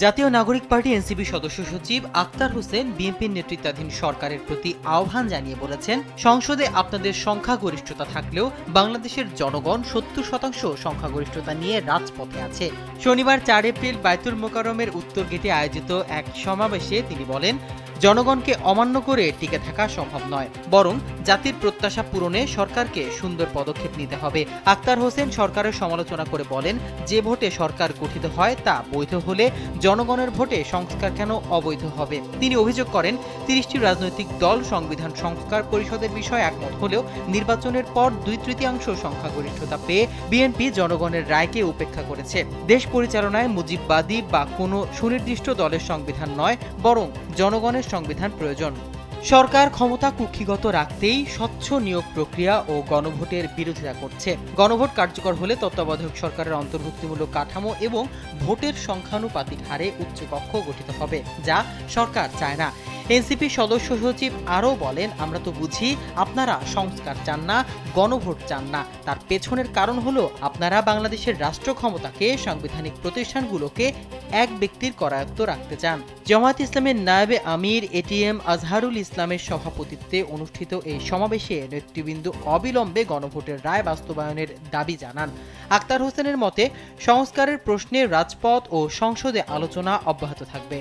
জাতীয় নাগরিক party NCP সদস্য সচিব আক্তার হোসেন বিএনপির নেতৃত্বাধীন সরকারের প্রতি আহ্বান জানিয়ে বলেছেন, সংসদে আপনাদের সংখ্যাগরিষ্ঠতা থাকলেও বাংলাদেশের জনগণ 70% সংখ্যাগরিষ্ঠতা নিয়ে রাজপথে আছে। শনিবার 4 এপ্রিল বায়তুল মোকাররমের উত্তর গেটে আয়োজিত এক সমাবেশে তিনি বলেন, জনগণকে অমান্য করে টিকে থাকা সম্ভব নয়, বরং জাতির প্রত্যাশা পূরণে সরকারকে সুন্দর পদক্ষেপ নিতে হবে। আক্তার হোসেন সরকারের সমালোচনা করে বলেন, যে ভোটে সরকার গঠিত হয় তা বৈধ হলে জনগণের ভোটে সংস্কার কেন অবৈধ হবে। তিনি অভিযোগ করেন, 30টি রাজনৈতিক দল সংবিধান সংস্কার পরিষদের বিষয়ে একমত হলেও নির্বাচনের পর 2/3 সংখ্যাগরিষ্ঠতা পেয়ে বিএনপি জনগণের রায়কে উপেক্ষা করেছে। দেশ পরিচালনায় মুজিববাদী বা কোনো সুনির্দিষ্ট দলের সংবিধান নয়, বরং জনগণের সংবিধান প্রয়োজন। সরকার ক্ষমতা কুক্ষিগত রাখতেই স্বচ্ছ নিয়োগ প্রক্রিয়া ও গণভোটের বিরোধিতা করছে। গণভোট কার্যকর হলে তত্ত্বাবধায়ক সরকারের অন্তর্ভুক্তিমূলক কাঠামো এবং ভোটের সংখ্যানুপাতিক হারে উচ্চকক্ষ গঠিত হবে, যা সরকার চায় না। এনসিপি সদস্য সচিব আরও বলেন, আমরা তো বুঝি আপনারা সংস্কার চান না, গণভোট চান না। তার পেছনের কারণ হলো আপনারা বাংলাদেশের রাষ্ট্র ক্ষমতাকে, সাংবিধানিক প্রতিষ্ঠানগুলোকে এক ব্যক্তির করায়ত্ত রাখতে চান। জামায়াত ইসলামের নায়েবে আমির এটিএম আজহারুল ইসলামের সভাপতিত্বে অনুষ্ঠিত এই সমাবেশে নেতৃবৃন্দ অবিলম্বে গণভোটের রায় বাস্তবায়নের দাবি জানান। আক্তার হোসেনের মতে, সংস্কারের প্রশ্নে রাজপথ ও সংসদে আলোচনা অব্যাহত থাকবে।